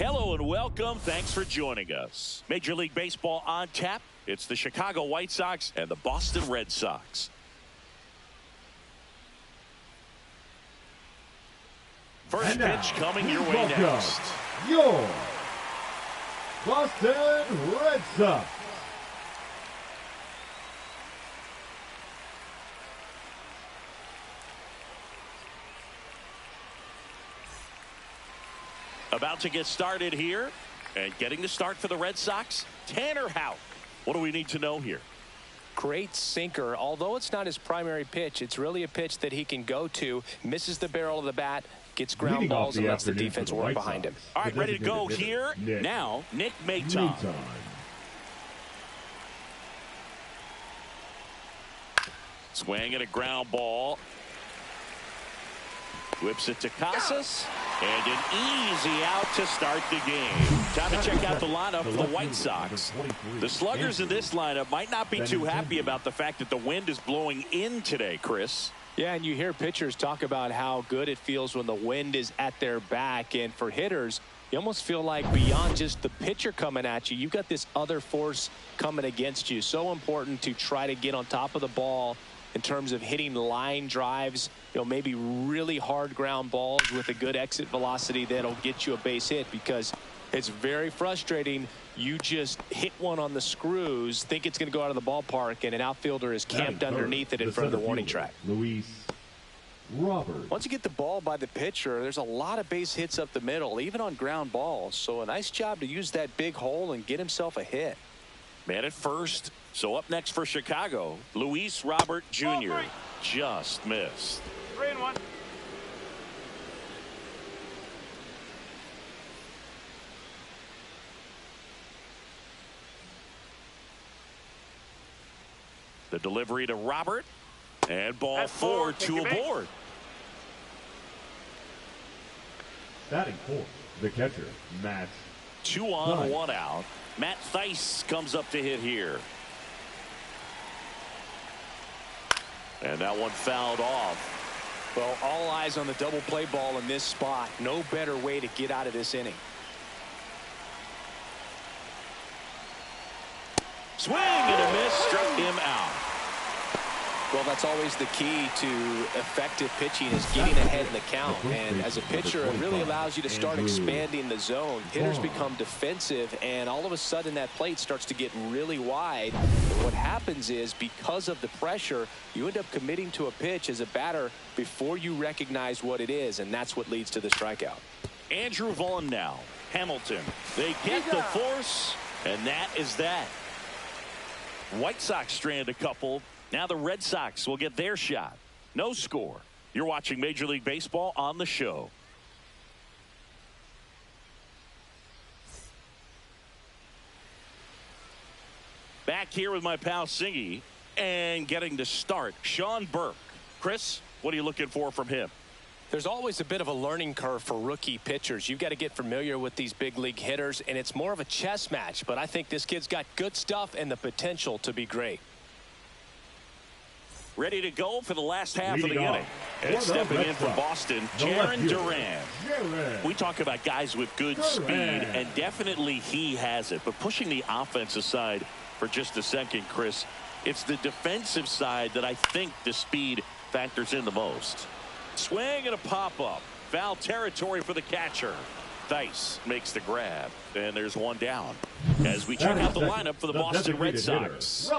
Hello and welcome. Thanks for joining us. Major League Baseball on tap. It's the Chicago White Sox and the Boston Red Sox. First pitch coming your way next. Your Boston Red Sox. About to get started here, and getting the start for the Red Sox, Tanner Houck. What do we need to know here? Great sinker. Although it's not his primary pitch, it's really a pitch that he can go to. Misses the barrel of the bat, gets ground balls, and lets the defense work behind him. All right, ready to go here. Now, Nick Maton. Swing and a ground ball. Whips it to Casas. And an easy out to start the game. Time to check out the lineup for the White Sox. The sluggers in this lineup might not be too happy about the fact that the wind is blowing in today, Chris. Yeah, and you hear pitchers talk about how good it feels when the wind is at their back. And for hitters, you almost feel like beyond just the pitcher coming at you, you've got this other force coming against you. So important to try to get on top of the ball in terms of hitting line drives, maybe really hard ground balls with a good exit velocity that'll get you a base hit, because it's very frustrating. You just hit one on the screws, think it's going to go out of the ballpark, and an outfielder is camped underneath it in front of the warning track. Once you get the ball by the pitcher, there's a lot of base hits up the middle, even on ground balls. So a nice job to use that big hole and get himself a hit. Man at first. So up next for Chicago, Luis Robert Jr. Just missed. 3-1. The delivery to Robert, and ball four, two aboard. Batting fourth, the catcher, Matt. 2 on, 1 out. Matt Thaiss comes up to hit here. And that one fouled off. Well, all eyes on the double play ball in this spot. No better way to get out of this inning. Swing and a miss, struck him out. Well, that's always the key to effective pitching, is getting ahead in the count. And as a pitcher, it really allows you to start expanding the zone. Hitters become defensive, and all of a sudden that plate starts to get really wide. And what happens is, because of the pressure, you end up committing to a pitch as a batter before you recognize what it is, and that's what leads to the strikeout. Andrew Vaughn now. Hamilton. They get the force, and that is that. White Sox strand a couple. Now the Red Sox will get their shot. No score. You're watching Major League Baseball on the show. Back here with my pal Singy, and getting to start, Sean Burke. Chris, what are you looking for from him? There's always a bit of a learning curve for rookie pitchers. You've got to get familiar with these big league hitters, and it's more of a chess match. But I think this kid's got good stuff and the potential to be great. Ready to go for the last half of the inning. And stepping in for Boston, Jarren Duran. We talk about guys with good speed, and definitely he has it. But pushing the offense aside for just a second, Chris, it's the defensive side that I think the speed factors in the most. Swing and a pop-up. Foul territory for the catcher. Thaiss makes the grab, and there's one down. As we check out the lineup for the Boston Red Sox.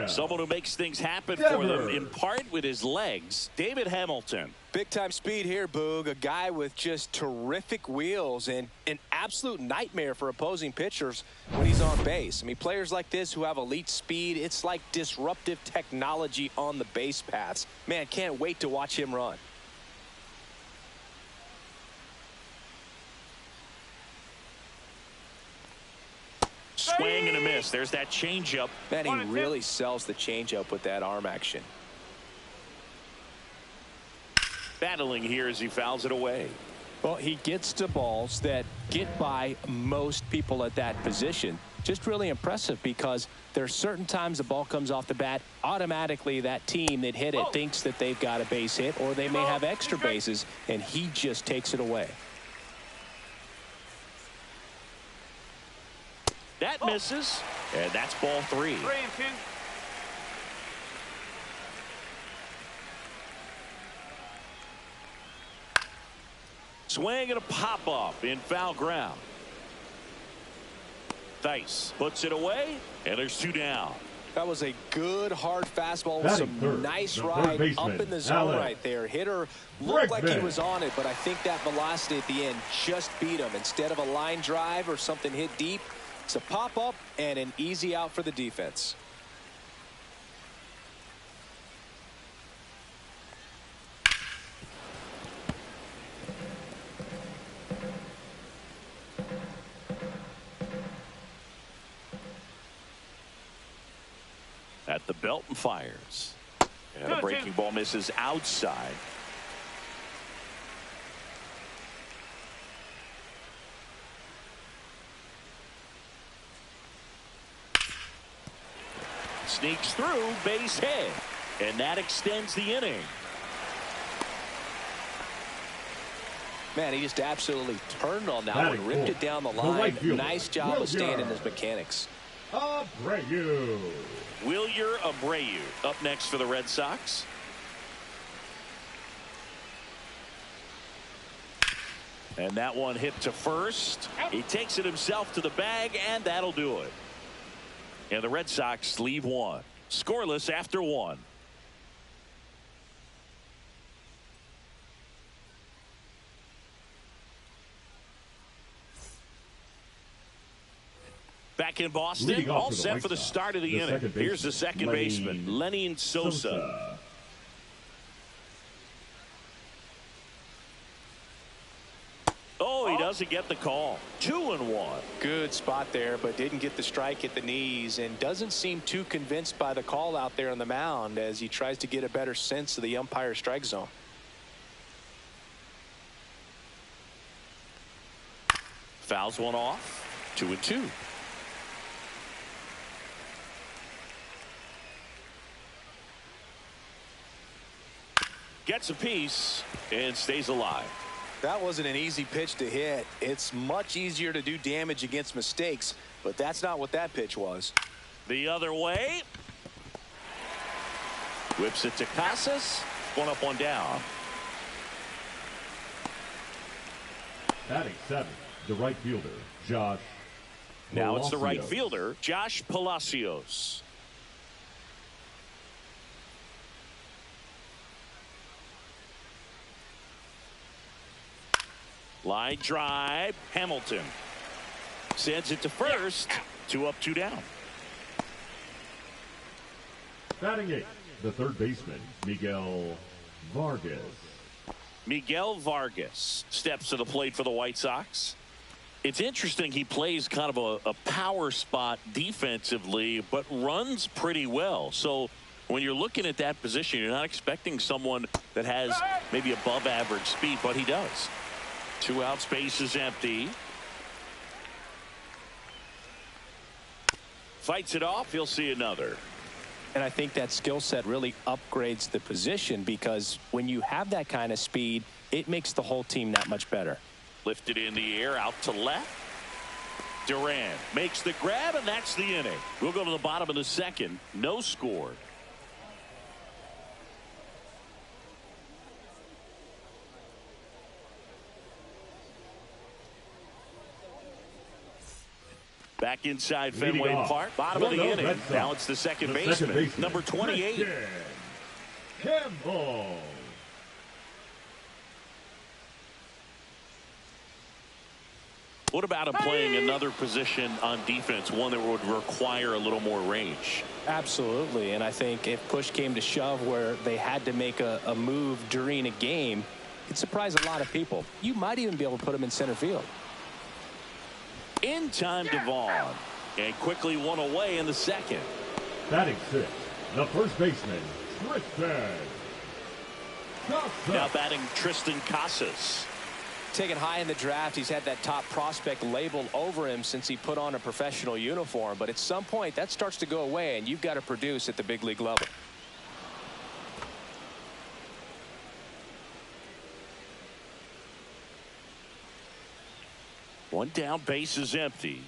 Someone who makes things happen for them, in part with his legs, David Hamilton. Big-time speed here, Boog. A guy with just terrific wheels and an absolute nightmare for opposing pitchers when he's on base. I mean, players like this who have elite speed, it's like disruptive technology on the base paths. Man, can't wait to watch him run. Swing and a miss. There's that changeup. Man, he really sells the changeup with that arm action. Battling here as he fouls it away. Well, he gets to balls that get by most people at that position. Just really impressive, because there are certain times the ball comes off the bat, automatically that team that hit it thinks that they've got a base hit, or they may have extra bases, and he just takes it away. That misses, and that's ball 3. 3-2. Swing and a pop-up in foul ground. Theis puts it away, and there's 2 down. That was a good hard fastball with some nice ride up in the zone right there. Hitter looked like he was on it, but I think that velocity at the end just beat him. Instead of a line drive or something hit deep, it's a pop-up and an easy out for the defense. At the belt and fires. And a breaking ball misses outside. Sneaks through, base hit. And that extends the inning. Man, he just absolutely turned on that one, ripped it down the line. Nice job of staying in his mechanics. Abreu. Wilyer Abreu up next for the Red Sox. And that one hit to first. He takes it himself to the bag, and that'll do it. And the Red Sox leave 1. Scoreless after 1. Back in Boston, all set for the start of the inning. Here's the second baseman, Lenny Sosa. Oh, he doesn't get the call. 2-1. Good spot there, but didn't get the strike at the knees and doesn't seem too convinced by the call out there on the mound as he tries to get a better sense of the umpire strike zone. Fouls one off. 2-2. Gets a piece and stays alive. That wasn't an easy pitch to hit. It's much easier to do damage against mistakes, but that's not what that pitch was. The other way. Whips it to Casas. 1 up, 1 down. Batting 7, the right fielder, Josh Now it's the right Palacios. fielder, Josh Palacios. Line drive, Hamilton sends it to first. 2 up, 2 down. Batting 8, the third baseman, Miguel Vargas. Miguel Vargas steps to the plate for the White Sox. It's interesting, he plays kind of a power spot defensively, but runs pretty well. So when you're looking at that position, you're not expecting someone that has maybe above average speed, but he does. 2 out, space is empty. Fights it off, he'll see another. And I think that skill set really upgrades the position because when you have that kind of speed, it makes the whole team that much better. Lifted in the air, out to left. Duran makes the grab, and that's the inning. We'll go to the bottom of the second. No score. Back inside Fenway Park. Bottom of the inning. Now it's the second baseman. Number 28. Campbell. What about him playing another position on defense, one that would require a little more range? Absolutely, and I think if push came to shove where they had to make a move during a game, it'd surprise a lot of people. You might even be able to put him in center field. In time to Vaughn, and quickly one away in the second. Batting 6, the first baseman, Tristan Casas. Now batting Tristan Casas. Taken high in the draft, he's had that top prospect label over him since he put on a professional uniform, but at some point that starts to go away and you've got to produce at the big league level. One down, base is empty.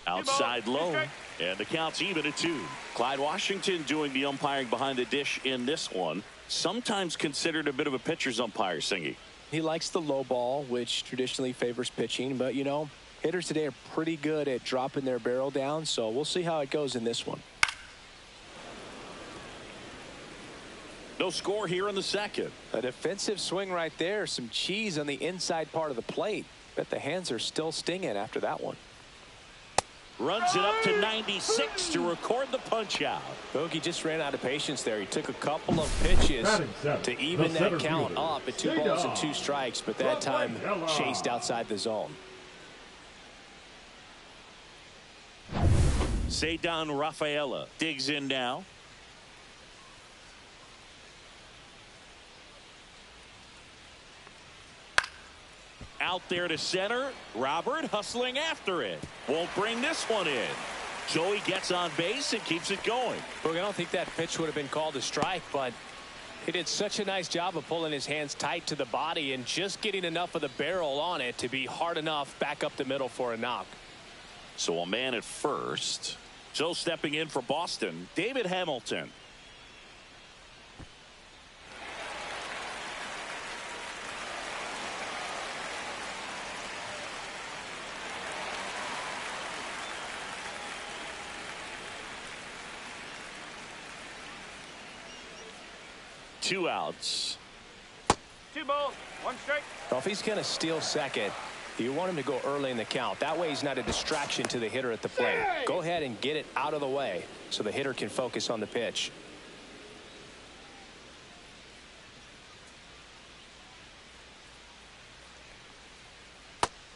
Outside low, and the count's even at 2. Clyde Washington doing the umpiring behind the dish in this one. Sometimes considered a bit of a pitcher's umpire, Singy. He likes the low ball, which traditionally favors pitching, but you know, hitters today are pretty good at dropping their barrel down, so we'll see how it goes in this one. No score here in the second. A defensive swing right there. Some cheese on the inside part of the plate. Bet the hands are still stinging after that one. Runs it up to 96 to record the punch out. Bogey just ran out of patience there. He took a couple of pitches to even that count up at 2 balls and 2 strikes, but that time chased outside the zone. Ceddanne Rafaela digs in now. Out there to center. Robert hustling after it. Won't bring this one in. Joey gets on base and keeps it going. Look, I don't think that pitch would have been called a strike, but he did such a nice job of pulling his hands tight to the body and just getting enough of the barrel on it to be hard enough back up the middle for a knock. So a man at first. So stepping in for Boston, David Hamilton. Two outs. 2 balls, 1 strike. Well, if he's going to steal second, you want him to go early in the count. That way he's not a distraction to the hitter at the plate. Go ahead and get it out of the way so the hitter can focus on the pitch.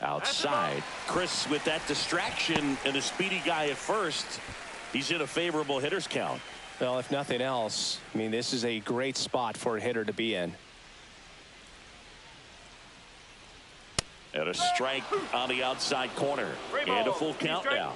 Outside. Chris, with that distraction and a speedy guy at first, he's in a favorable hitter's count. Well, if nothing else, I mean, this is a great spot for a hitter to be in. And a strike on the outside corner. And a full count now.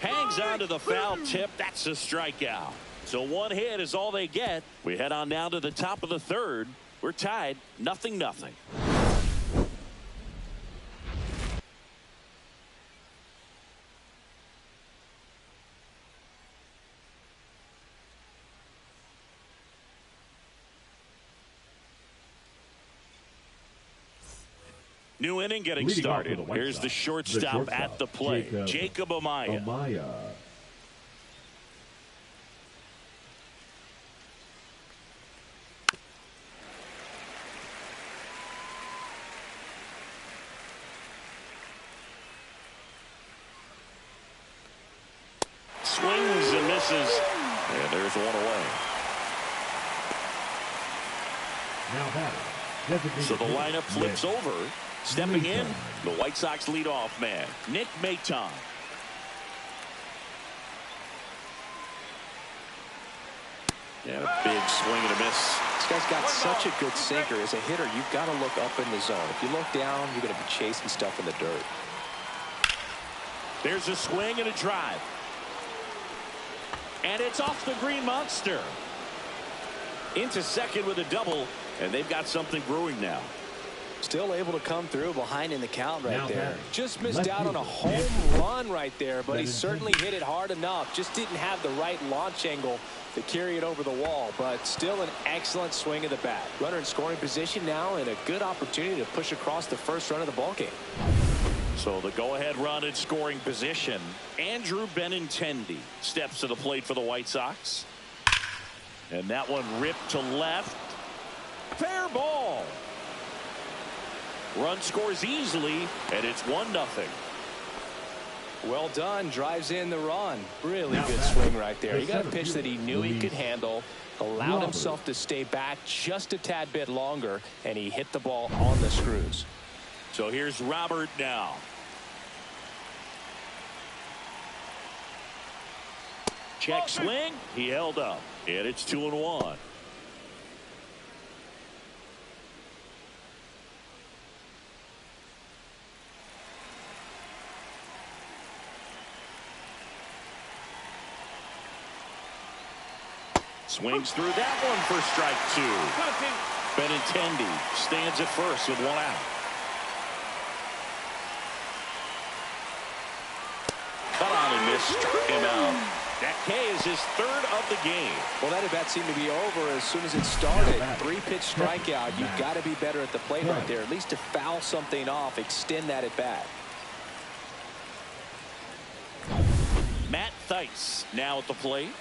Hangs on to the foul tip. That's a strikeout. So 1 hit is all they get. We head on down to the top of the 3rd. We're tied 0-0. New inning getting started. Here's the shortstop at the plate, Jacob Amaya. Swings and misses, and there's 1 away. So the lineup flips over. Stepping in, the White Sox leadoff man, Nick Maton. And a big swing and a miss. This guy's got such a good sinker. As a hitter, you've got to look up in the zone. If you look down, you're going to be chasing stuff in the dirt. There's a swing and a drive. And it's off the Green Monster. Into second with a double, and they've got something brewing now. Still able to come through behind in the count right there. Just missed out on a home run right there, but he certainly hit it hard enough. Just didn't have the right launch angle to carry it over the wall, but still an excellent swing of the bat. Runner in scoring position now and a good opportunity to push across the first run of the ballgame. So the go-ahead run in scoring position. Andrew Benintendi steps to the plate for the White Sox. And that one ripped to left. Fair ball. Run scores easily, and it's 1-0. Well done. Drives in the run. Really good swing right there. He got a pitch that he knew he could handle, allowed himself to stay back just a tad bit longer, and he hit the ball on the screws. So here's Robert now. Check swing. He held up, and it's 2-1. Swings through that one for strike 2. Benintendi stands at first with one out. Cut on and missed. Struck him out. That K is his third of the game. Well, that at-bat seemed to be over as soon as it started. 3-pitch strikeout. You've got to be better at the plate right there. At least to foul something off, extend that at-bat. Matt Thaiss now at the plate.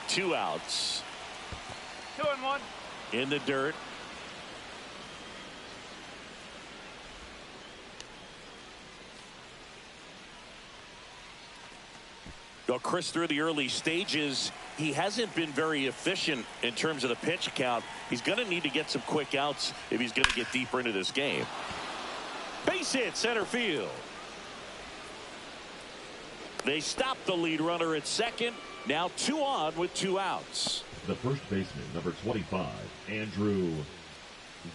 2 outs. 2-1. In the dirt. Well, Chris, through the early stages, he hasn't been very efficient in terms of the pitch count. He's going to need to get some quick outs if he's going to get deeper into this game. Base hit center field. They stop the lead runner at second. Now 2 on with 2 outs. The first baseman, number 25, Andrew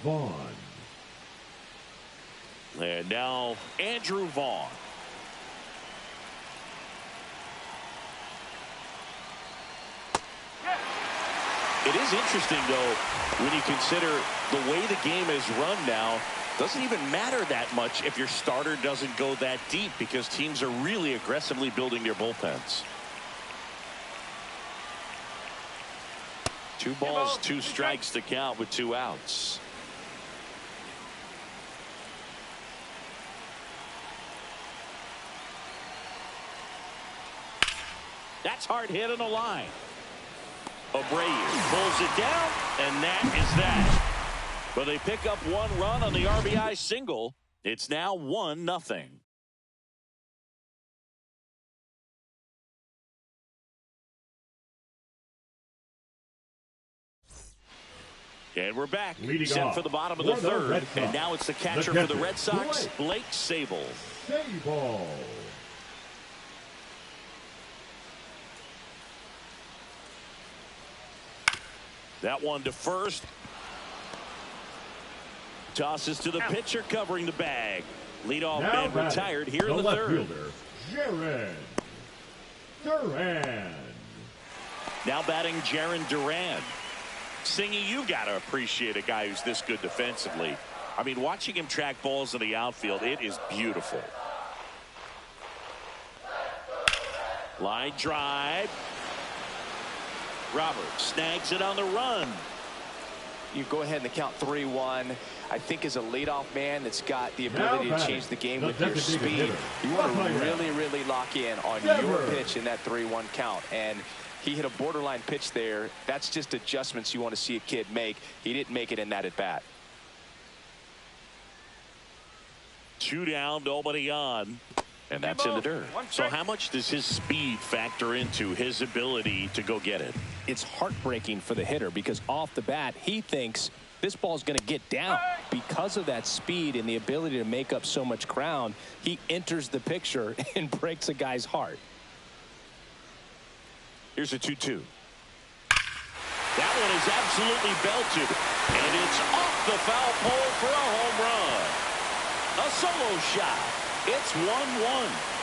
Vaughn. And now Andrew Vaughn. It is interesting, though, when you consider the way the game is run now. Doesn't even matter that much if your starter doesn't go that deep because teams are really aggressively building their bullpens. 2 balls, 2 strikes to count with 2 outs. That's hard hit on the line. Abreu pulls it down, and that is that. But they pick up 1 run on the RBI single. It's now 1-0. And we're back. Set for the bottom of the third. And now it's the catcher for the Red Sox, Blake Sabol. That one to first. Tosses to the pitcher covering the bag. Leadoff man retired here in the third. Jarren Duran. Now batting Jarren Duran. Singy, you got to appreciate a guy who's this good defensively. I mean, watching him track balls in the outfield, it is beautiful. Line drive. Roberts snags it on the run. You go ahead and count 3-1. I think as a leadoff man that's got the ability to change the game with your speed, you want to really lock in on your pitch in that 3-1 count. And he hit a borderline pitch there. That's just adjustments you want to see a kid make. He didn't make it in that at bat. 2 down, nobody on. And that's in the dirt. So how much does his speed factor into his ability to go get it? It's heartbreaking for the hitter because off the bat, he thinks this ball's going to get down. Because of that speed and the ability to make up so much ground, he enters the picture and breaks a guy's heart. Here's a 2-2. That one is absolutely belted. And it's off the foul pole for a home run. A solo shot. It's 1-1.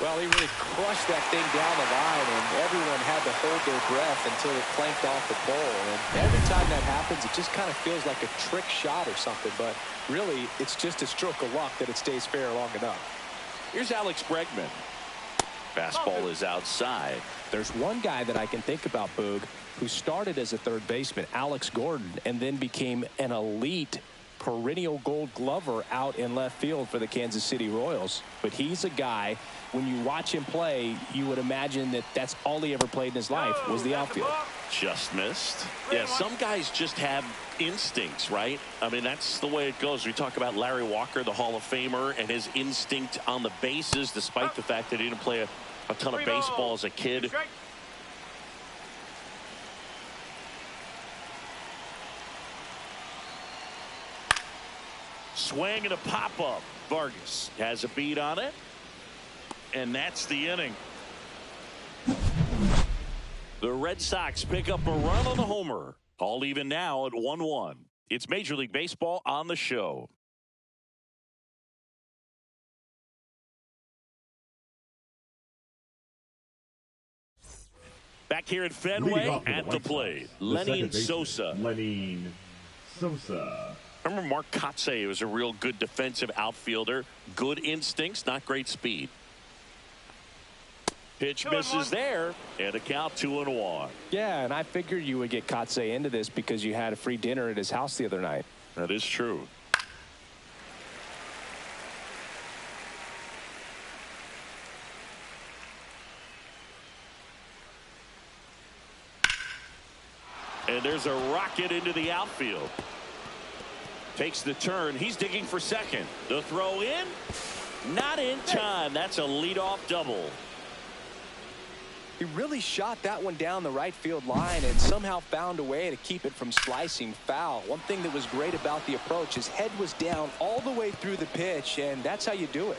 Well, he really crushed that thing down the line, and everyone had to hold their breath until it clanked off the pole. And every time that happens, it just kind of feels like a trick shot or something. But really, it's just a stroke of luck that it stays fair long enough. Here's Alex Bregman. Fastball is outside. There's one guy that I can think about, Boog, who started as a third baseman, Alex Gordon, and then became an elite perennial gold glover out in left field for the Kansas City Royals. But he's a guy, when you watch him play, you would imagine that that's all he ever played in his life was the outfield. Just missed. Yeah, some guys just have instincts, right? I mean, that's the way it goes. We talk about Larry Walker, the Hall of Famer, and his instinct on the bases, despite the fact that he didn't play a ton of baseball as a kid. Swing and a pop-up. Vargas has a beat on it. And that's the inning. The Red Sox pick up a run on the homer. All even now at 1-1. It's Major League Baseball on the show. Back here at Fenway at the plate, Lenny Sosa. Lenny Sosa. Remember Mark Kotsay was a real good defensive outfielder. Good instincts, not great speed. Pitch misses there, and a count 2-1. Yeah, and I figured you would get Kotsay into this because you had a free dinner at his house the other night. That is true. And there's a rocket into the outfield. Takes the turn. He's digging for second. The throw in. Not in time. That's a leadoff double. He really shot that one down the right field line and somehow found a way to keep it from slicing foul. One thing that was great about the approach, his head was down all the way through the pitch, and that's how you do it.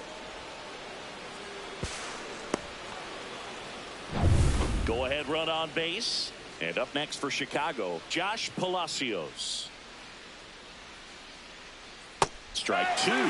Go ahead run on base. And up next for Chicago, Josh Palacios. Strike 2. 1-2.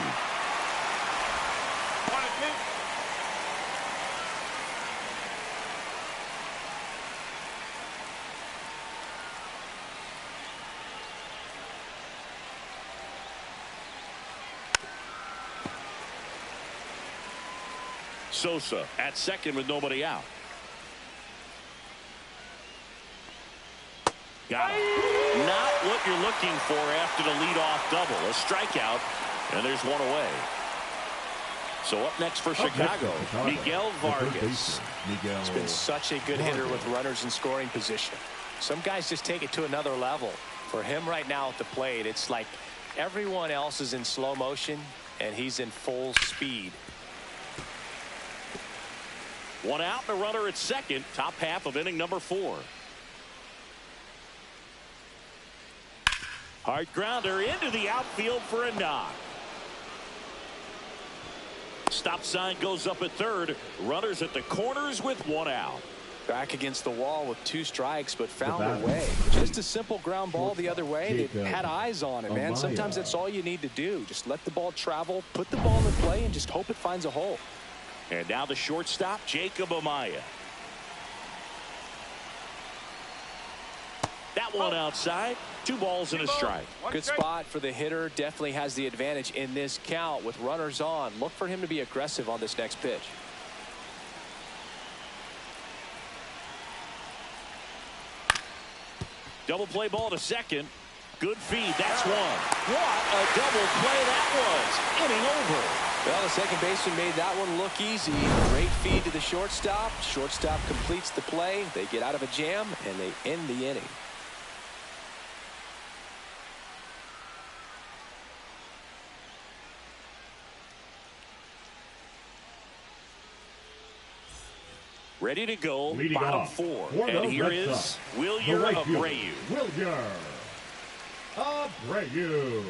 Sosa at second with nobody out. Got him. Not what you're looking for after the leadoff double. A strikeout, and there's one away. So up next for Chicago, Miguel Vargas. He's been such a good hitter with runners in scoring position. Some guys just take it to another level. For him right now at the plate, it's like everyone else is in slow motion, and he's in full speed. One out, and a runner at second. Top half of inning number 4. Hard grounder into the outfield for a knock. Stop sign goes up at third. Runners at the corners with one out. Back against the wall with 2 strikes, but found a way. Just a simple ground ball the other way. They had eyes on it, man. Sometimes that's all you need to do. Just let the ball travel, put the ball in play, and just hope it finds a hole. And now the shortstop, Jacob Amaya. That one outside. 2 balls and a strike. Good spot for the hitter. Definitely has the advantage in this count with runners on. Look for him to be aggressive on this next pitch. Double play ball to second. Good feed. That's one. What a double play that was. Inning over. Well, the second baseman made that one look easy. Great feed to the shortstop. Shortstop completes the play. They get out of a jam, and they end the inning. Ready to go. Leading Bottom off 4. for And the here Red is Sox, Wilyer the right Abreu. Wilyer Abreu.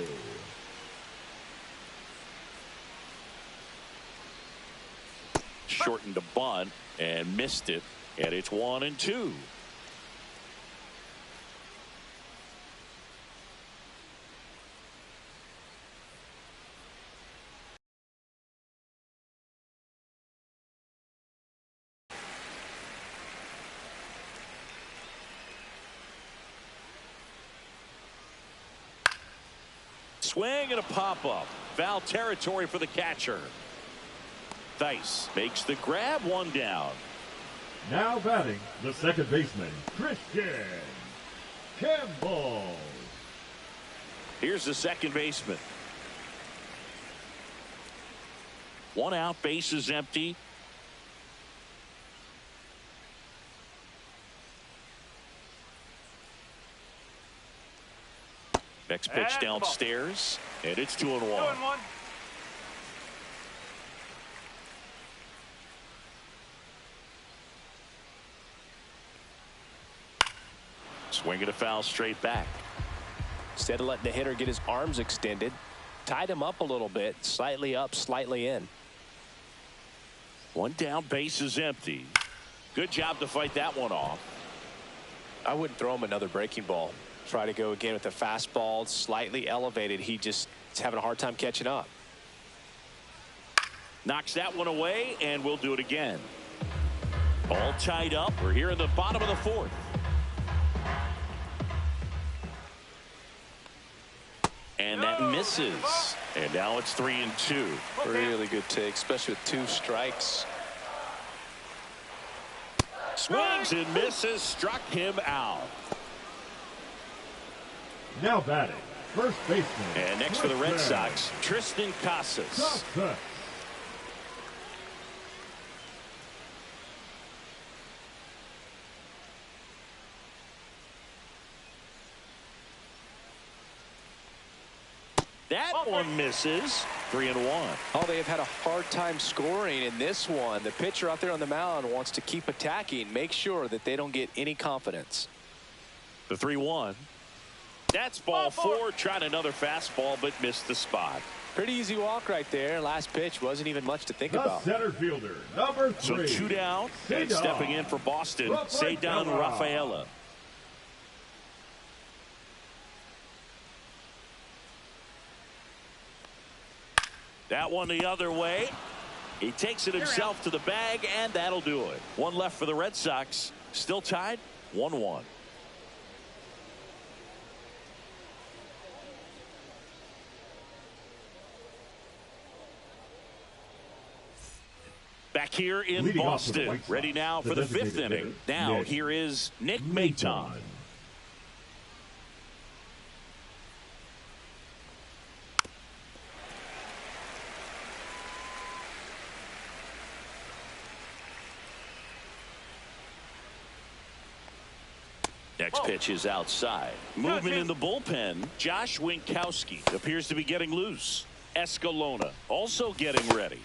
Shortened a bunt and missed it. And it's 1-2. Swing and a pop-up. Foul territory for the catcher. Theis makes the grab. 1 down. Now batting, the second baseman, Christian Campbell. Here's the second baseman. 1 out, base is empty. Next pitch downstairs, and it's 2-1. 2-1. Swinging a foul straight back. Instead of letting the hitter get his arms extended, tied him up a little bit, slightly up, slightly in. 1 down, base is empty. Good job to fight that one off. I wouldn't throw him another breaking ball. Try to go again with the fastball slightly elevated. He just is having a hard time catching up. Knocks that one away, and we'll do it again. All tied up. We're here in the bottom of the fourth. And that misses. And now it's 3-2. Really good take, especially with 2 strikes. Swings and misses. Struck him out. Now batting, first baseman. And next for the Red Sox, Tristan Casas. That one misses. 3-1. Oh, they have had a hard time scoring in this one. The pitcher out there on the mound wants to keep attacking, make sure that they don't get any confidence. The 3-1. That's ball 4. Tried another fastball, but missed the spot. Pretty easy walk right there. Last pitch wasn't even much to think about. Center fielder, number 3. So 2 down, and stepping in for Boston, Cedar Rafaela. That one the other way. He takes it himself to the bag, and that'll do it. One left for the Red Sox. Still tied, 1-1. Back here in Boston, ready now for the 5th inning. Now here is Nick Maton. Next pitch is outside. Movement in the bullpen. Josh Winkowski appears to be getting loose. Escalona also getting ready.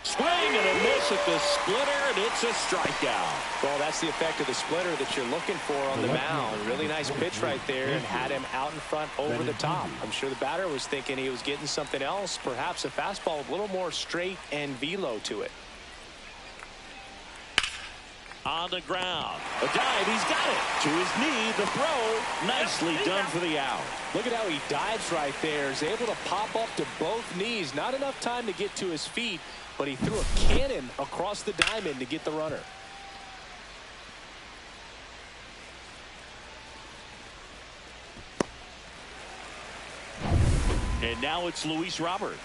Swing and a miss at the splitter, and it's a strikeout. Well, that's the effect of the splitter that you're looking for on the mound. Really nice pitch right there, and had him out in front over the top. I'm sure the batter was thinking he was getting something else, perhaps a fastball with a little more straight and velo to it. On the ground, a dive, he's got it. To his knee, the throw, nicely done for the out. Look at how he dives right there. He's able to pop up to both knees. Not enough time to get to his feet, but he threw a cannon across the diamond to get the runner. And now it's Luis Robert.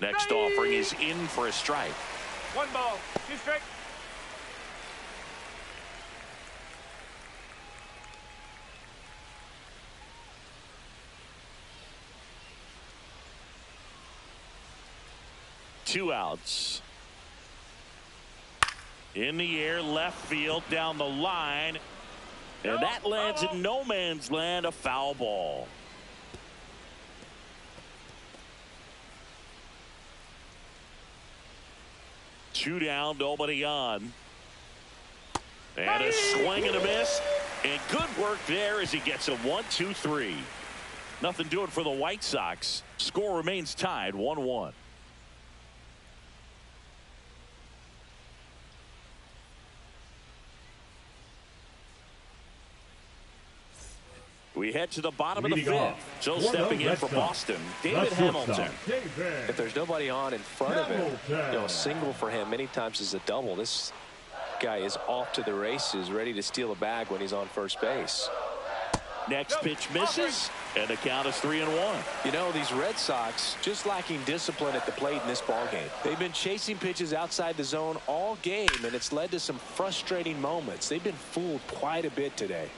Next offering is in for a strike. 1 ball, 2 strikes. Two outs. In the air, left field, down the line. And that lands in no man's land, a foul ball. Two down, nobody on. And a swing and a miss. And good work there as he gets a 1-2-3. Nothing doing for the White Sox. Score remains tied 1-1. We head to the bottom of the 5th. So stepping in for Boston, David Hamilton. If there's nobody on in front of him, a single for him many times is a double. This guy is off to the races, ready to steal a bag when he's on first base. Next pitch misses, and the count is 3-1. You know, these Red Sox just lacking discipline at the plate in this ballgame. They've been chasing pitches outside the zone all game, and it's led to some frustrating moments. They've been fooled quite a bit today.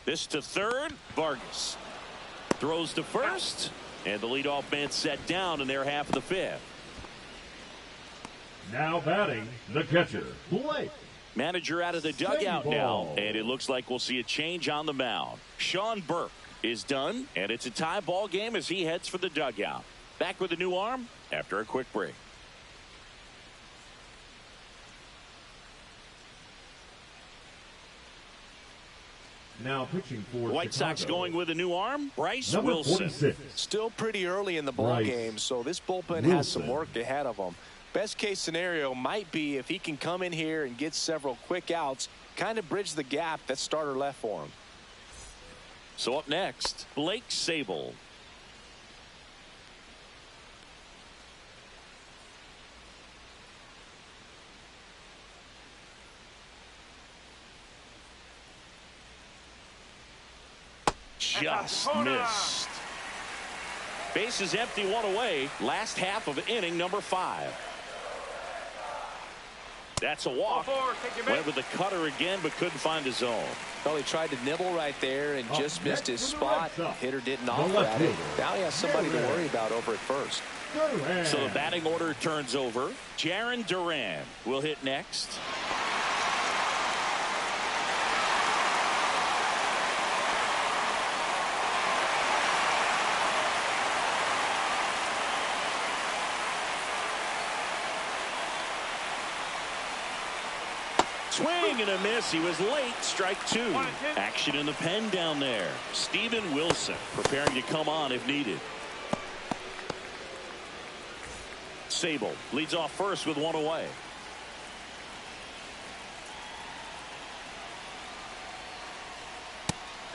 This to third. Vargas throws to first, and the leadoff man set down in their half of the 5th. Now batting, the catcher, Blake. Manager out of the dugout now, and it looks like we'll see a change on the mound. Sean Burke is done, and it's a tie ball game as he heads for the dugout. Back with a new arm after a quick break. Now pitching for White Sox Chicago, going with a new arm, Bryce number Wilson. 46. Still pretty early in the ball game, so this bullpen has some work ahead of them. Best case scenario might be if he can come in here and get several quick outs, kind of bridge the gap that starter left for him. So up next, Blake Sable. Just missed. Base is empty, one away. Last half of inning number 5. That's a walk. Went with the cutter again, but couldn't find his zone. Well, he tried to nibble right there and just missed his spot. Hitter didn't offer at it. Now he has somebody to worry about over at first. So the batting order turns over. Jarren Duran will hit next. Swing and a miss. He was late. Strike 2. Action in the pen down there. Steven Wilson preparing to come on if needed. Sable leads off first with one away.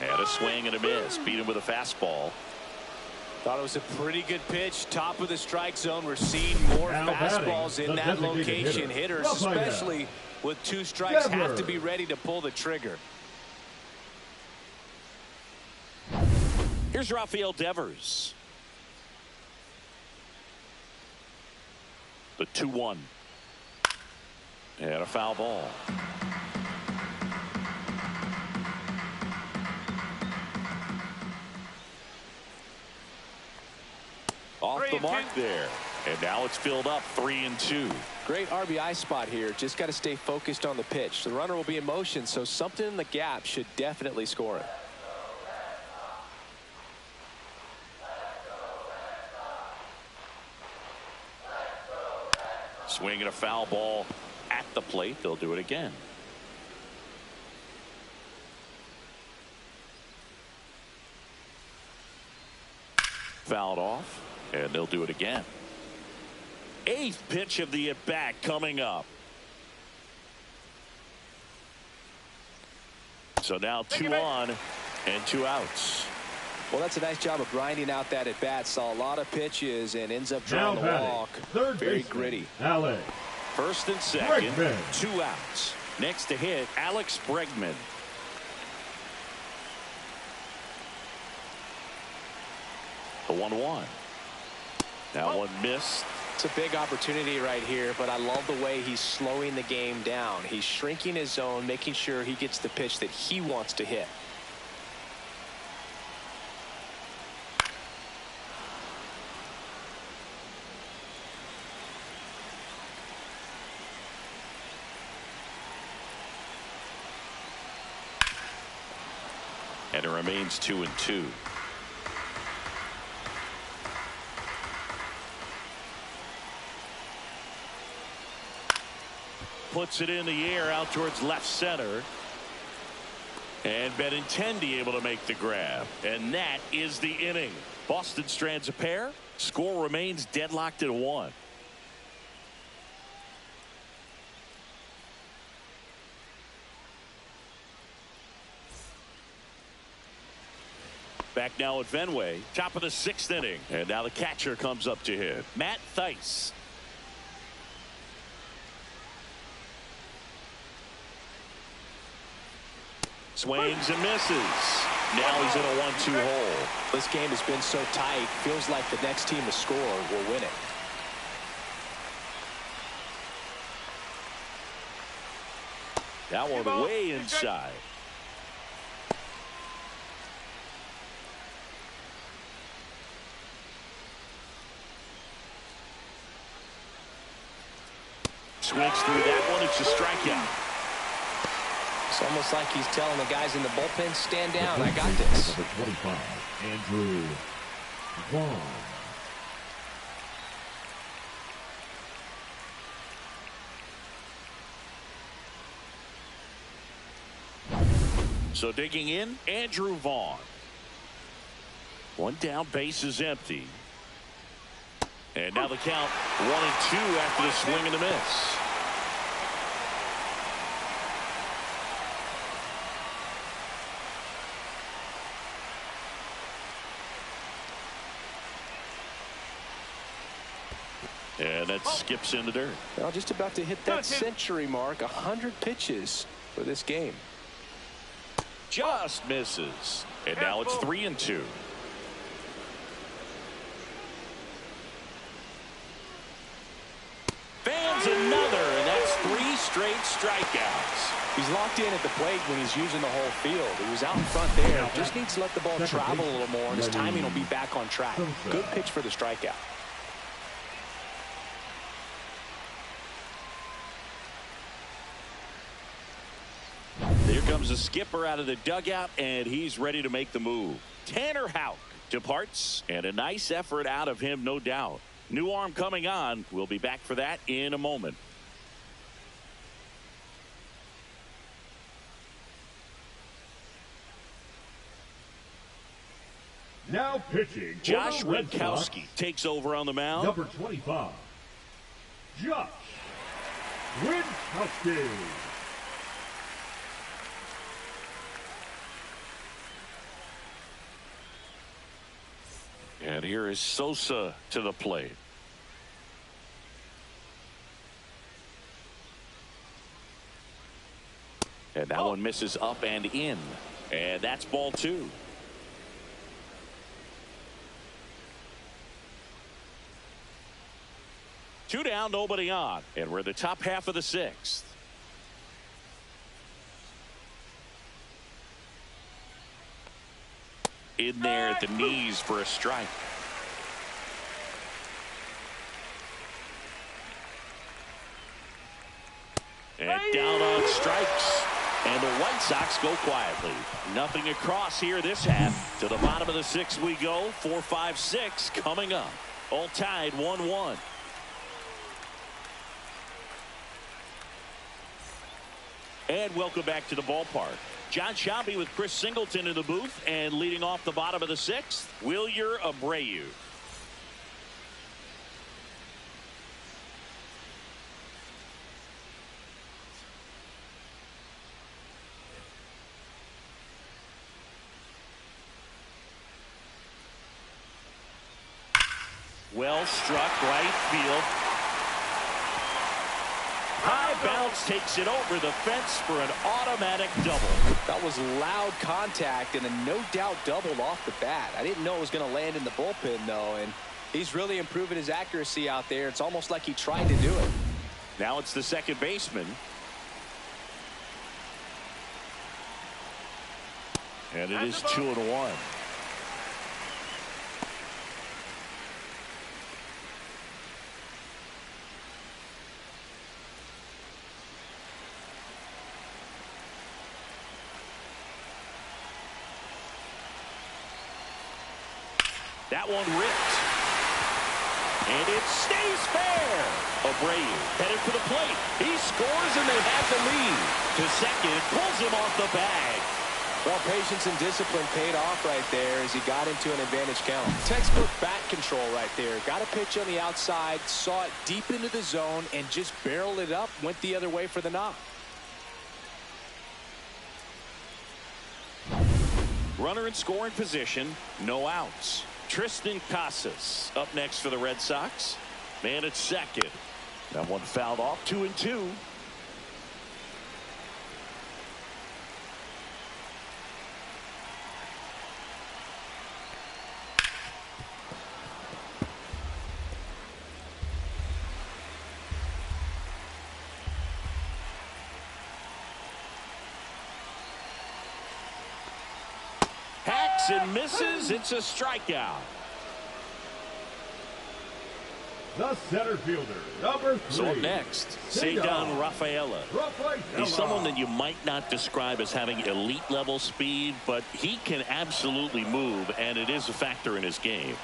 And a swing and a miss. Beat him with a fastball. Thought it was a pretty good pitch. Top of the strike zone. We're seeing more fastballs in that location. Hitters, especially with 2 strikes, have to be ready to pull the trigger. Here's Rafael Devers. The 2-1. And a foul ball. Off the mark there. And now it's filled up 3-2. Great RBI spot here. Just got to stay focused on the pitch. The runner will be in motion, so something in the gap should definitely score it. Swing and a foul ball at the plate. They'll do it again. Fouled off, and they'll do it again. 8th pitch of the at-bat coming up. So now 2 on and 2 outs. Well, that's a nice job of grinding out that at-bat. Saw a lot of pitches and ends up drawing the walk. Very gritty. Alex. First and second, Bregman. 2 outs. Next to hit, Alex Bregman. The 1-1. Now one missed. It's a big opportunity right here, but I love the way he's slowing the game down. He's shrinking his zone, making sure he gets the pitch that he wants to hit. And it remains 2-2. Puts it in the air out towards left center. And Benintendi able to make the grab. And that is the inning. Boston strands a pair. Score remains deadlocked at 1. Back now at Fenway. Top of the 6th inning. And now the catcher comes up to hit. Matt Thaiss. Swings and misses. Now he's in a 1-2 hole. This game has been so tight. Feels like the next team to score will win it. That one way inside. Swings through that one. It's a strikeout. It's almost like he's telling the guys in the bullpen, stand down. I got this. Number 25, Andrew Vaughn. So digging in, Andrew Vaughn. One down, base is empty. And now the count 1-2 after the swing and the miss. And that skips in the dirt. Well, just about to hit that century mark. 100 pitches for this game. Just misses. And now it's 3-2. Fans another, and that's 3 straight strikeouts. He's locked in at the plate when he's using the whole field. He was out in front there. Just needs to let the ball travel a little more, and his timing will be back on track. Good pitch for the strikeout. Here comes the skipper out of the dugout, and he's ready to make the move. Tanner Houck departs, and a nice effort out of him, no doubt. New arm coming on. We'll be back for that in a moment. Now pitching, Josh Winkowski takes over on the mound. Number 25, Josh Winkowski. And here is Sosa to the plate. And that one misses up and in. And that's ball 2. Two down, nobody on. And we're the top half of the 6th. In there at the knees for a strike. And down on strikes. And the White Sox go quietly. Nothing across here this half. To the bottom of the 6th we go. 4, 5, 6 coming up. All tied 1-1. And welcome back to the ballpark. John Sciambi with Chris Singleton in the booth, and leading off the bottom of the 6th, Wilyer Abreu. Well struck right field. High bounce takes it over the fence for an automatic double. That was loud contact and a no-doubt double off the bat. I didn't know it was going to land in the bullpen, though, and he's really improving his accuracy out there. It's almost like he tried to do it. Now it's the second baseman. And it is 2-1. That one ripped. And it stays fair. Abreu headed for the plate. He scores and they have the lead. To second, pulls him off the bag. Well, patience and discipline paid off right there as he got into an advantage count. Textbook bat control right there. Got a pitch on the outside, saw it deep into the zone, and just barreled it up, went the other way for the knock. Runner in scoring position, no outs. Tristan Casas up next for the Red Sox. Man at second. That one fouled off. 2-2. Hacks and misses. It's a strikeout. The center fielder, number 3. So up next, Cedar Rafaela. He's someone that you might not describe as having elite level speed, but he can absolutely move, and it is a factor in his game.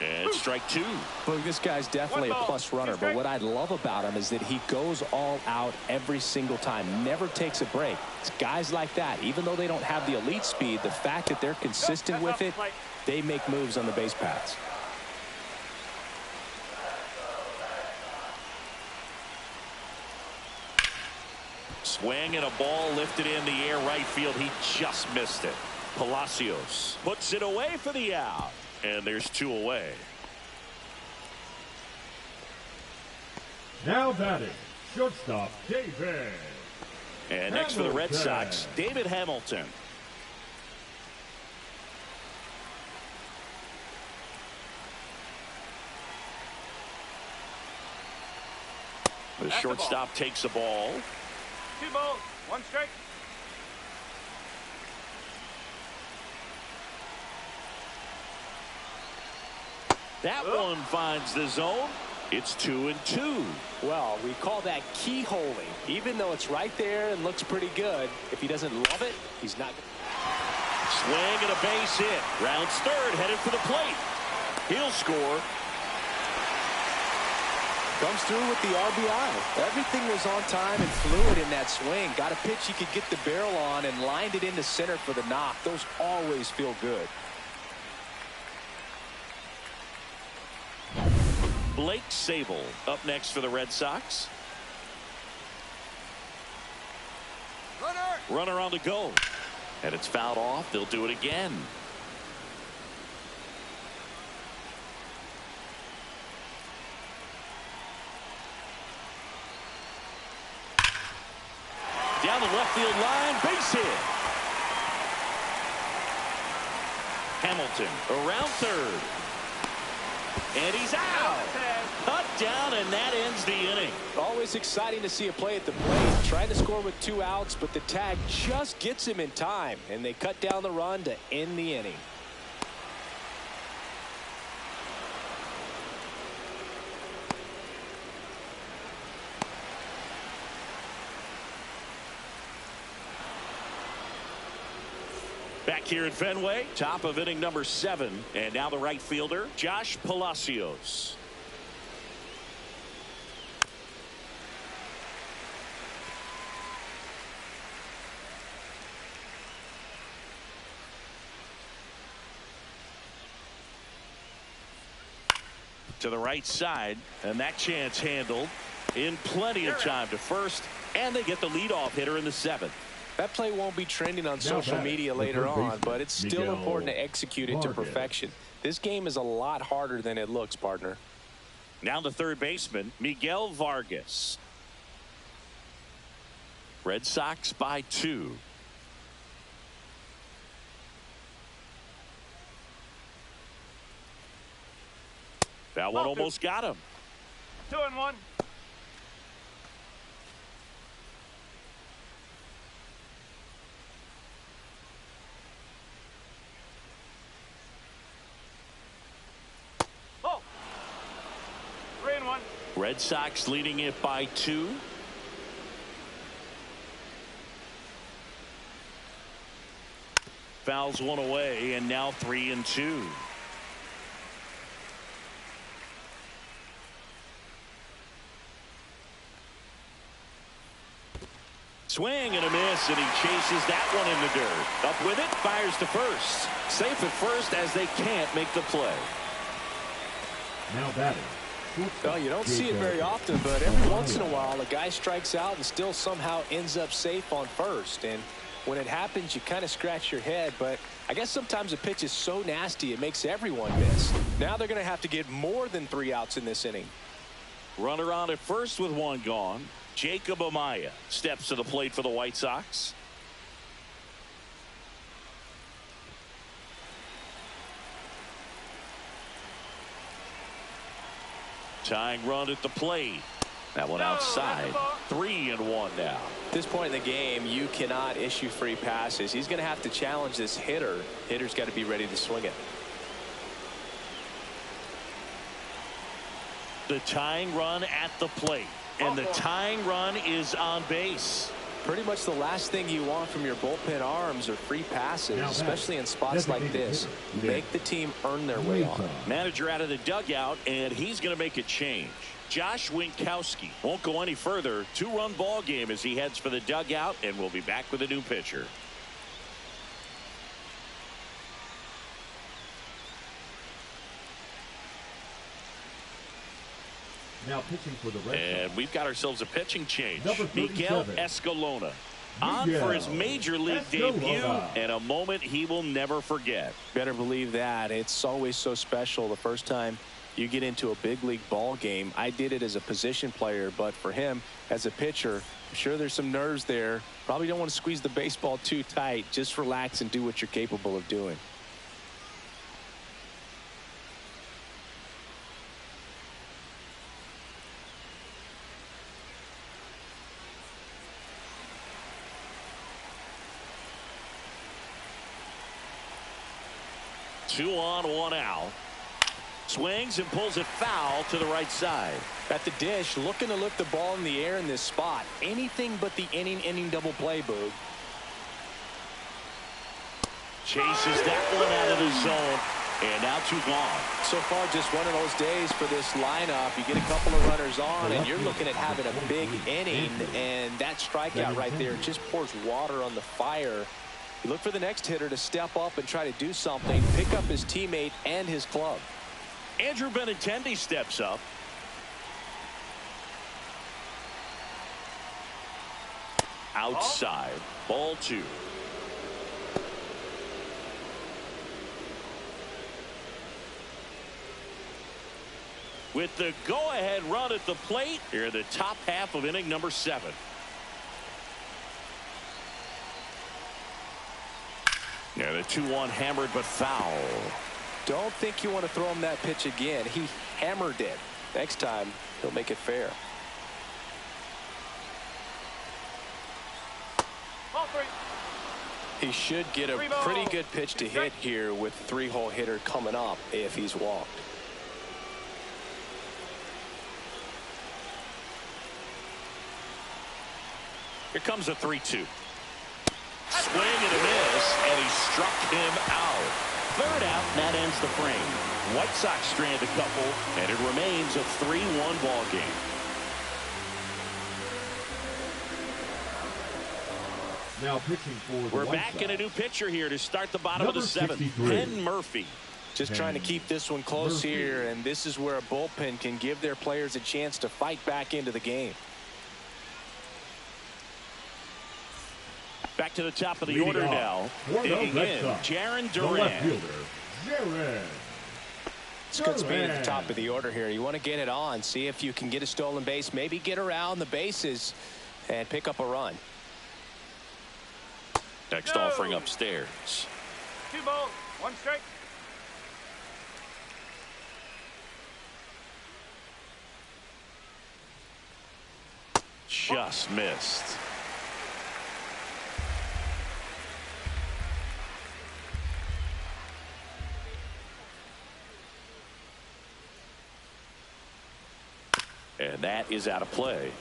And strike two. Look, this guy's definitely a plus runner, but what I love about him is that he goes all out every single time, never takes a break. It's guys like that, even though they don't have the elite speed, the fact that they're consistent with it, they make moves on the base paths. Swing and a ball lifted in the air right field. He just missed it. Palacios puts it away for the out. And there's two away. Now batting, shortstop David. And next for the Red Sox, David Hamilton. The shortstop takes the ball. 2 balls, 1 strike. That one finds the zone. It's 2-2. Well, we call that keyholing. Even though it's right there and looks pretty good, if he doesn't love it, he's not. Swing and a base hit. Rounds third, headed for the plate. He'll score. Comes through with the RBI. Everything was on time and fluid in that swing. Got a pitch he could get the barrel on and lined it into center for the knock. Those always feel good. Blake Sable up next for the Red Sox. Runner on the go. And it's fouled off. They'll do it again. Down the left field line. Base hit. Hamilton around third. And he's out. Cut down, and that ends the inning. Always exciting to see a play at the plate. Trying to score with 2 outs, but the tag just gets him in time, and they cut down the run to end the inning. Back here at Fenway, top of inning number 7. And now the right fielder, Josh Palacios. To the right side, and that chance handled in plenty of time to first, and they get the leadoff hitter in the 7th. That play won't be trending on social media later on, but it's still important to execute it to perfection. This game is a lot harder than it looks, partner. Now the third baseman, Miguel Vargas. Red Sox by 2. That one almost got him. 2-1. Oh. 3-1. Red Sox leading it by 2. Fouls one away, and now 3-2. Swing and a miss, and he chases that one in the dirt. Up with it, fires to first. Safe at first as they can't make the play. Now batting. Well, you don't see it very often, but every once in a while a guy strikes out and still somehow ends up safe on first. And when it happens, you kind of scratch your head, but I guess sometimes a pitch is so nasty it makes everyone miss. Now they're going to have to get more than 3 outs in this inning. Runner on at first with 1 gone. Jacob Amaya steps to the plate for the White Sox. Tying run at the plate. That one outside. 3-1 now. At this point in the game, you cannot issue free passes. He's going to have to challenge this hitter. Hitter's got to be ready to swing it. The tying run at the plate. And the tying run is on base. Pretty much the last thing you want from your bullpen arms are free passes, especially in spots like this. Make the team earn their way on. Manager out of the dugout, and he's going to make a change. Josh Winkowski won't go any further. 2-run ball game as he heads for the dugout, and we'll be back with a new pitcher. Now pitching for the Red Sox. And we've got ourselves a pitching change. Miguel Escalona on for his major league debut, and a moment he will never forget. Better believe that. It's always so special the first time you get into a big league ball game. I did it as a position player, but for him as a pitcher, I'm sure there's some nerves there. Probably don't want to squeeze the baseball too tight. Just relax and do what you're capable of doing. Two on, one out. Swings and pulls it foul to the right side. At the dish, looking to lift the ball in the air in this spot. Anything but the inning double play, Boog. Chases that one out of the zone, and now 2 gone. So far, just one of those days for this lineup. You get a couple of runners on, and you're looking at having a big inning, and that strikeout right there just pours water on the fire. You look for the next hitter to step up and try to do something, pick up his teammate and his club. Andrew Benintendi steps up. Outside, ball 2. With the go-ahead run at the plate, here in the top half of inning number 7. And a 2-1 hammered but foul. Don't think you want to throw him that pitch again. He hammered it. Next time, he'll make it fair. Ball 3. He should get a pretty good pitch to hit here with 3-hole hitter coming up if he's walked. Here comes a 3-2. Swing and a miss, and he struck him out. 3rd out, and that ends the frame. White Sox strand a couple, and it remains a 3-1 ball game. Now pitching for the We're White back Sox. in a new pitcher here to start the bottom of the 7th. 63. Penn Murphy. Just trying to keep this one close here, and this is where a bullpen can give their players a chance to fight back into the game. Back to the top of the order now. Digging in, Jarren Duran. It's good speed at the top of the order here. You want to get it on, see if you can get a stolen base, maybe get around the bases and pick up a run. Next offering upstairs. 2 balls, 1 strike. Just missed. And that is out of play.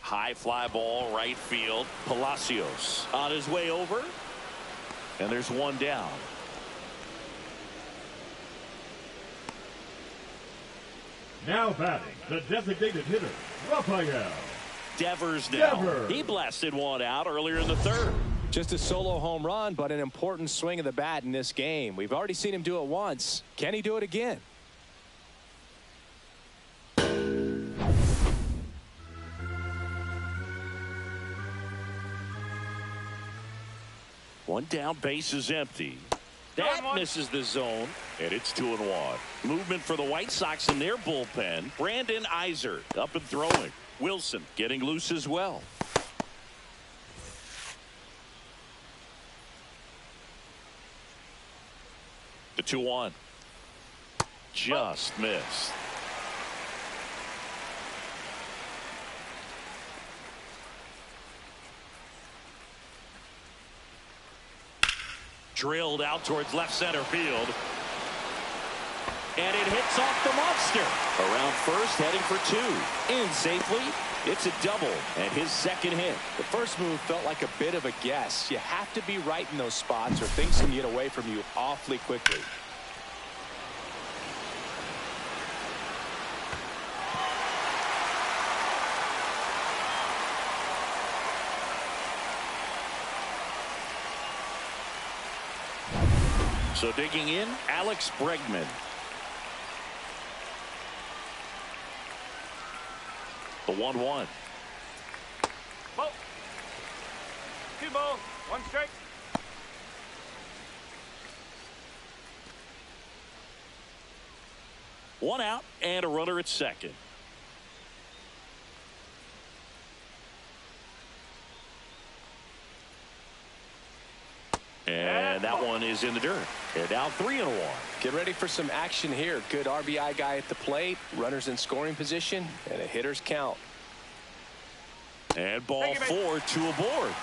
High fly ball right field. Palacios on his way over. And there's 1 down. Now batting, the designated hitter, Rafael Devers now. Devers. He blasted 1 out earlier in the 3rd. Just a solo home run, but an important swing of the bat in this game. We've already seen him do it once. Can he do it again? One down, base is empty. That misses the zone, and it's 2-1. Movement for the White Sox in their bullpen. Brandon Iser up and throwing. Wilson getting loose as well. The 2-1. Just missed. Drilled out towards left center field. And it hits off the monster. Around first, heading for two. In safely. It's a double and his second hit. The first move felt like a bit of a guess. You have to be right in those spots or things can get away from you awfully quickly. So digging in, Alex Bregman. The 1-1. Ball. 2 balls, 1 strike. One out and a runner at second. And that one is in the dirt. They're now 3-1. Get ready for some action here. Good RBI guy at the plate. Runners in scoring position. And a hitter's count. And ball 4, 2 aboard.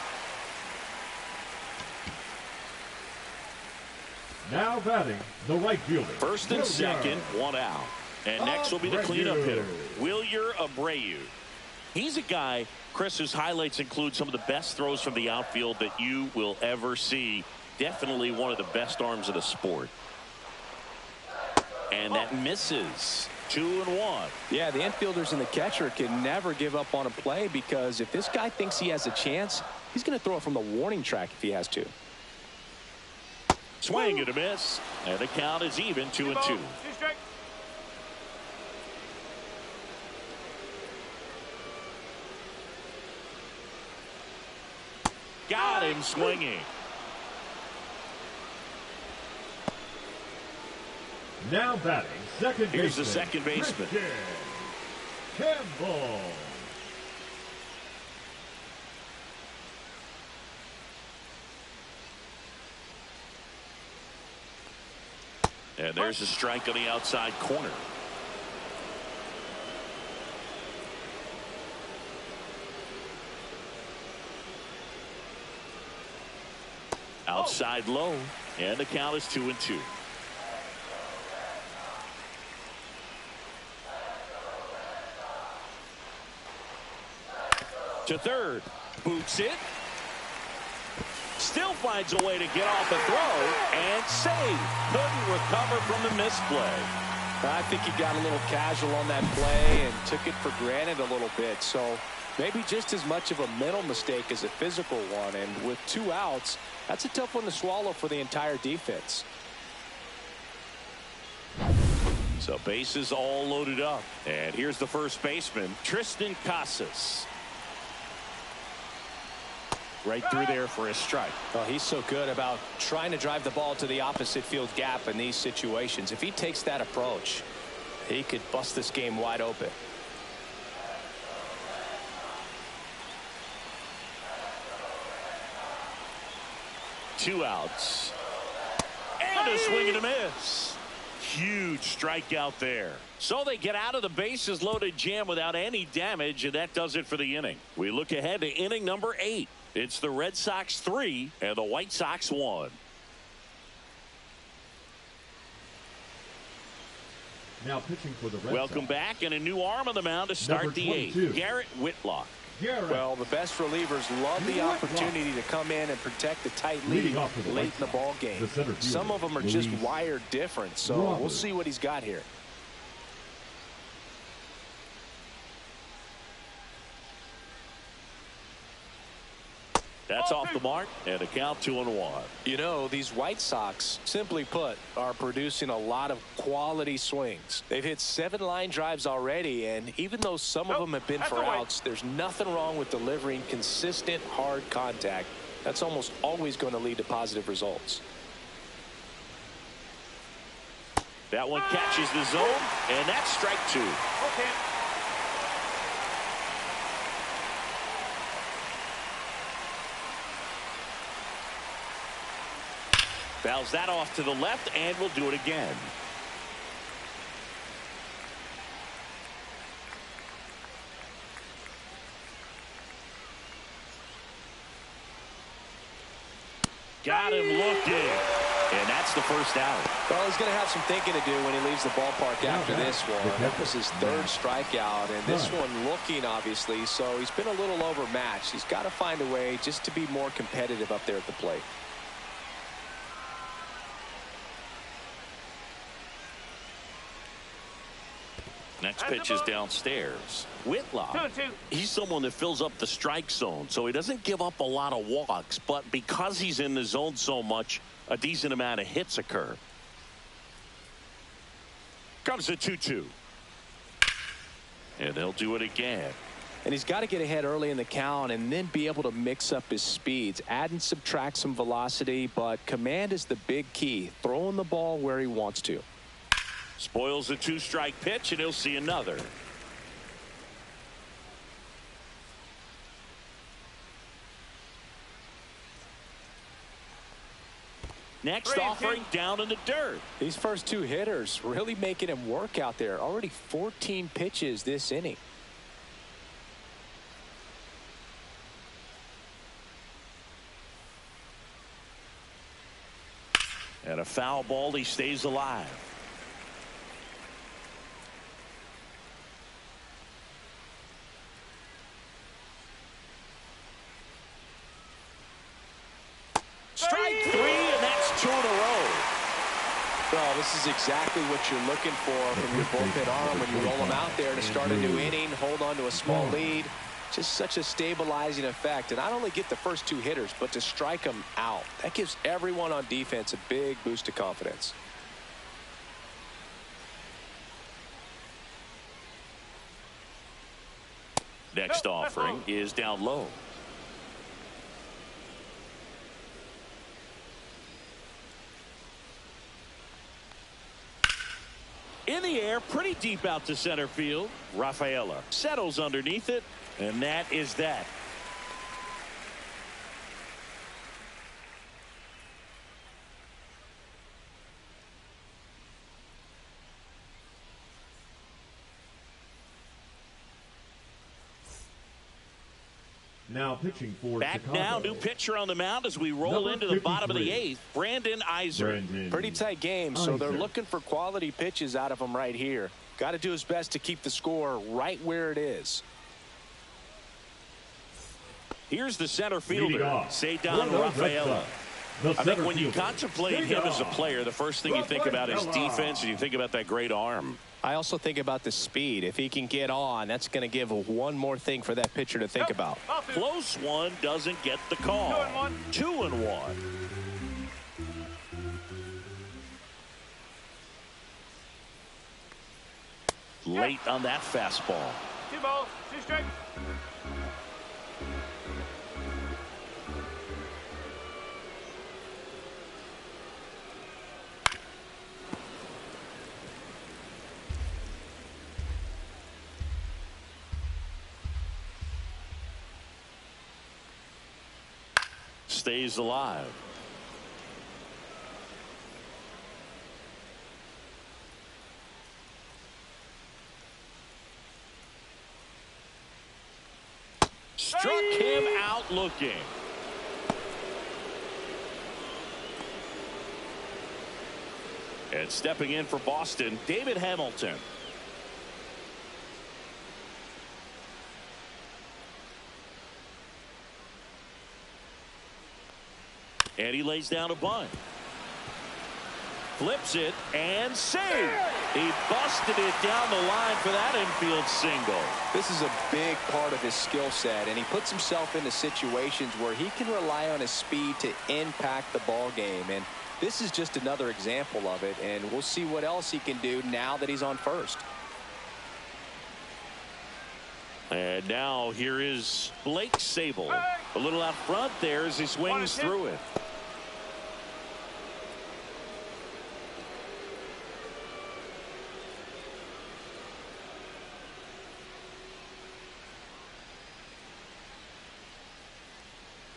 Now batting, the right fielder. First and second, 1 out. And next will be the cleanup hitter, Wilyer Abreu. He's a guy, Chris, whose highlights include some of the best throws from the outfield that you will ever see. Definitely one of the best arms of the sport. And that misses. 2-1. Yeah, the infielders and the catcher can never give up on a play because if this guy thinks he has a chance, he's going to throw it from the warning track if he has to. Swing and a miss. And the count is even, 2-2. 2 strike. Got him swinging. Now batting, second baseman. Here's the second baseman. Campbell. And there's a strike on the outside corner. Outside low, and the count is 2-2. To third, boots it. Still finds a way to get off the throw and save. Couldn't recover from the misplay. I think he got a little casual on that play and took it for granted a little bit. So maybe just as much of a mental mistake as a physical one. And with 2 outs, that's a tough one to swallow for the entire defense. So bases all loaded up. And here's the first baseman, Tristan Casas. Right through there for a strike. Well, he's so good about trying to drive the ball to the opposite field gap in these situations. If he takes that approach, he could bust this game wide open. Two outs. And a swing and a miss. Huge strikeout there. So they get out of the bases loaded jam without any damage, and that does it for the inning. We look ahead to inning number 8. It's the Red Sox 3 and the White Sox 1. Now pitching for the Red Welcome Sox. back, and a new arm on the mound to start the 8th. Garrett Whitlock. Well, the best relievers love the opportunity to come in and protect a tight lead late in the ball game. Some of them are just wired different, so we'll see what he's got here. That's off the mark, and a count 2-1. You know, these White Sox, simply put, are producing a lot of quality swings. They've hit 7 line drives already, and even though some of them have been for outs, there's nothing wrong with delivering consistent, hard contact. That's almost always going to lead to positive results. That one catches the zone, and that's strike 2. Okay. Fouls that off to the left, and we'll do it again. Got him looking. And that's the first out. Well, he's going to have some thinking to do when he leaves the ballpark after this one. That was his third strikeout, and this one looking, obviously, so he's been a little overmatched. He's got to find a way just to be more competitive up there at the plate. Next pitch is downstairs. Whitlock, he's someone that fills up the strike zone, so he doesn't give up a lot of walks, but because he's in the zone so much, a decent amount of hits occur. Comes the 2-2. And they'll do it again. And he's got to get ahead early in the count and then be able to mix up his speeds, add and subtract some velocity, but command is the big key, throwing the ball where he wants to. Spoils the 2-strike pitch, and he'll see another. Next offering down in the dirt. These first two hitters really making him work out there. Already 14 pitches this inning. And a foul ball, he stays alive. Strike 3, and that's 2 in a row. Well, this is exactly what you're looking for from your bullpen arm when you roll them out there to start a new inning, hold on to a small lead. Just such a stabilizing effect. And not only get the first two hitters, but to strike them out. That gives everyone on defense a big boost of confidence. Next offering is down low. In the air, pretty deep out to center field. Rafaela settles underneath it, and that is that. Now pitching for Back Chicago. now, new pitcher on the mound as we roll into the bottom of the 8th. Brandon Iser. Pretty tight game, so they're looking for quality pitches out of him right here. Got to do his best to keep the score right where it is. Here's the center fielder, Ceddanne Rafaela. I think when you contemplate him as a player, the first thing you think about is defense, and you think about that great arm. I also think about the speed. If he can get on, that's going to give one more thing for that pitcher to think about. Close one doesn't get the call. 2-1. Late on that fastball. 2 balls, 2 strikes. Stays alive. Struck him out looking. And stepping in for Boston, David Hamilton. And he lays down a bunt. Flips it and saved. He busted it down the line for that infield single. This is a big part of his skill set, and he puts himself into situations where he can rely on his speed to impact the ball game. And this is just another example of it, and we'll see what else he can do now that he's on first. And now here is Blake Sabol. A little out front there as he swings through it.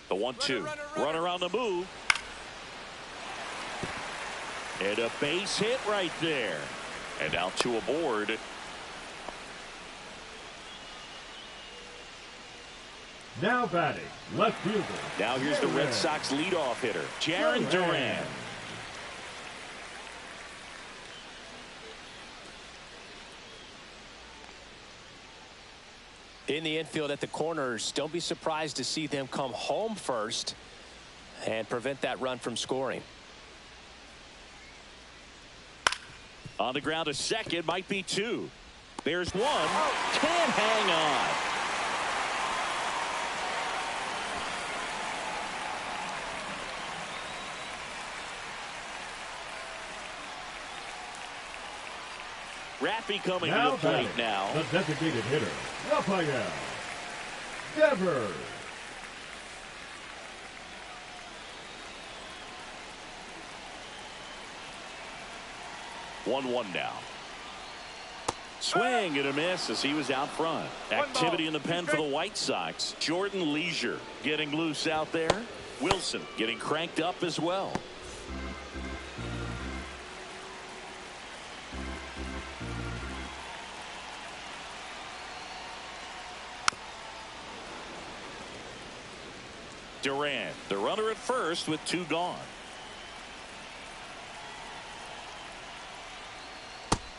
The 1-2. Runner on the move. And a base hit right there. And now 2 aboard. Now batting, left fielder. Now here's the Red Sox leadoff hitter, Jarren Duran. In the infield at the corners, don't be surprised to see them come home first and prevent that run from scoring. On the ground, a second, might be two. There's one. Can't hang on. Raffy coming to the plate now. The designated hitter, Rafael Devers. 1-1 now. Swing and a miss as he was out front. Activity in the pen for the White Sox. Jordan Leisure getting loose out there. Wilson getting cranked up as well. Duran, the runner at first with two gone.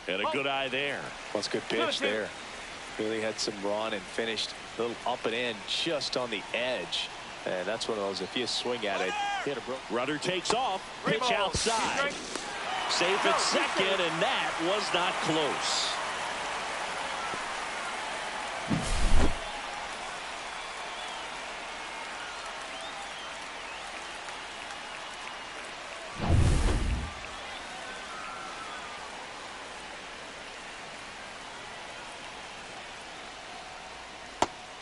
And a good eye there. That's a good pitch there. Really had some run and finished a little up and in just on the edge. And that's one of those, if you swing at it, hit a broke. Runner takes off. Pitch outside. Safe at second, and that was not close.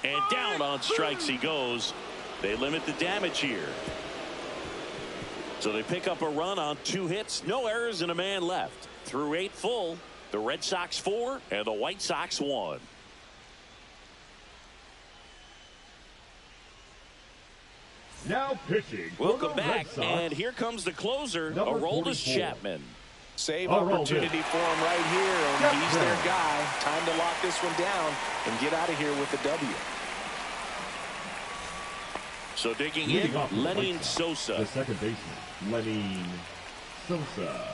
And down on strikes he goes. They limit the damage here. So they pick up a run on 2 hits, no errors, and a man left. Through 8 full, the Red Sox 4 and the White Sox 1. Now pitching. Welcome back, and here comes the closer, Aroldis Chapman. Save opportunity for him right here, and he's their guy. Time to lock this one down and get out of here with the W. So digging in, Lenyn Sosa. The second baseman, Lenyn Sosa.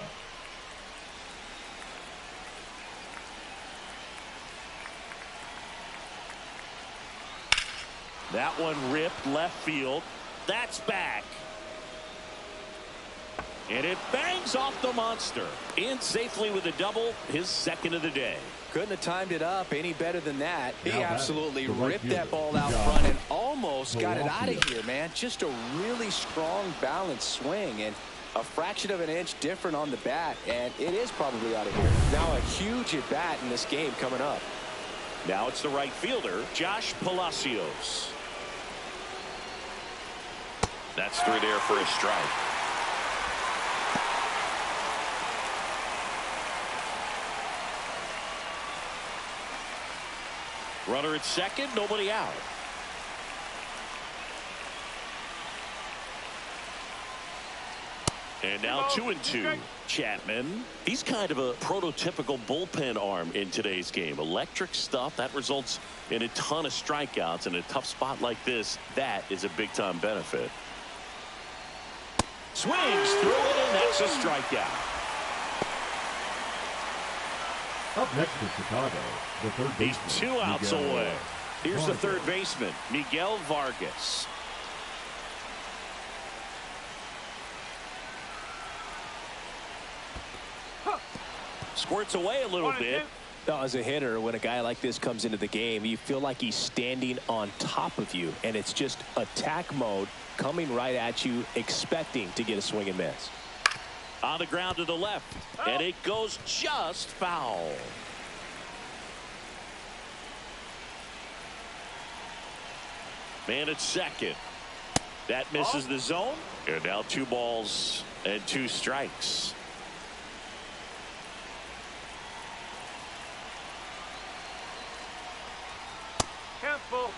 That one ripped left field. That's back. And it bangs off the monster. In safely with a double, his second of the day. Couldn't have timed it up any better than that. He absolutely ripped that ball out front and almost got it out of here, man. Just a really strong, balanced swing, and a fraction of an inch different on the bat, and it is probably out of here. Now a huge at-bat in this game coming up. Now it's the right fielder, Josh Palacios. That's through there for a strike. Runner at second, nobody out. And now 2-2. Chapman, he's kind of a prototypical bullpen arm in today's game. Electric stuff that results in a ton of strikeouts. In a tough spot like this, that is a big-time benefit. Swings through it, and that's a strikeout. Up next to Chicago, the third baseman. He's 2 outs away. Here's Vargas. the third baseman, Miguel Vargas. Squirts away a little bit. Now, as a hitter, when a guy like this comes into the game, you feel like he's standing on top of you, and it's just attack mode coming right at you, expecting to get a swing and miss. On the ground to the left, and it goes just foul. Man at second. That misses the zone. And now 2 balls and 2 strikes. Careful.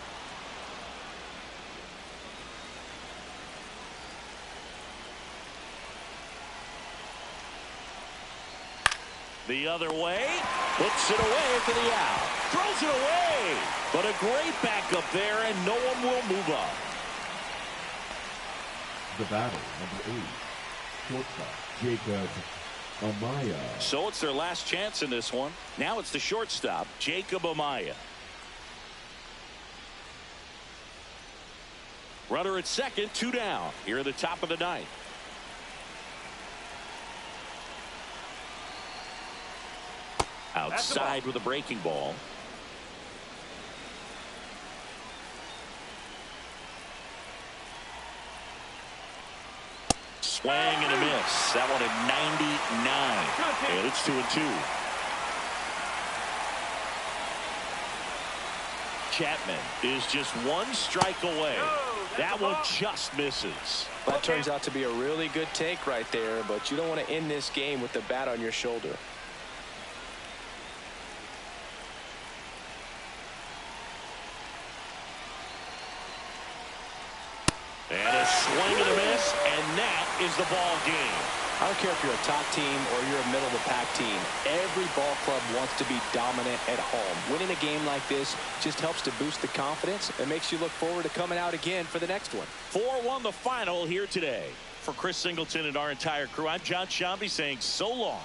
The other way. Puts it away for the out. Throws it away. But a great backup there, and no one will move up. The batter, number 8, shortstop, Jacob Amaya. So it's their last chance in this one. Now it's the shortstop, Jacob Amaya. Runner at second, 2 down. Here at the top of the ninth. Outside with a breaking ball. Swing and a miss. That one at 99. And it's 2-2. Chapman is just 1 strike away. That one just misses. That turns out to be a really good take right there, but you don't want to end this game with the bat on your shoulder. And a swing and a miss, and that is the ball game. I don't care if you're a top team or you're a middle-of-the-pack team. Every ball club wants to be dominant at home. Winning a game like this just helps to boost the confidence and makes you look forward to coming out again for the next one. 4-1 the final here today. For Chris Singleton and our entire crew, I'm John Shambi saying so long.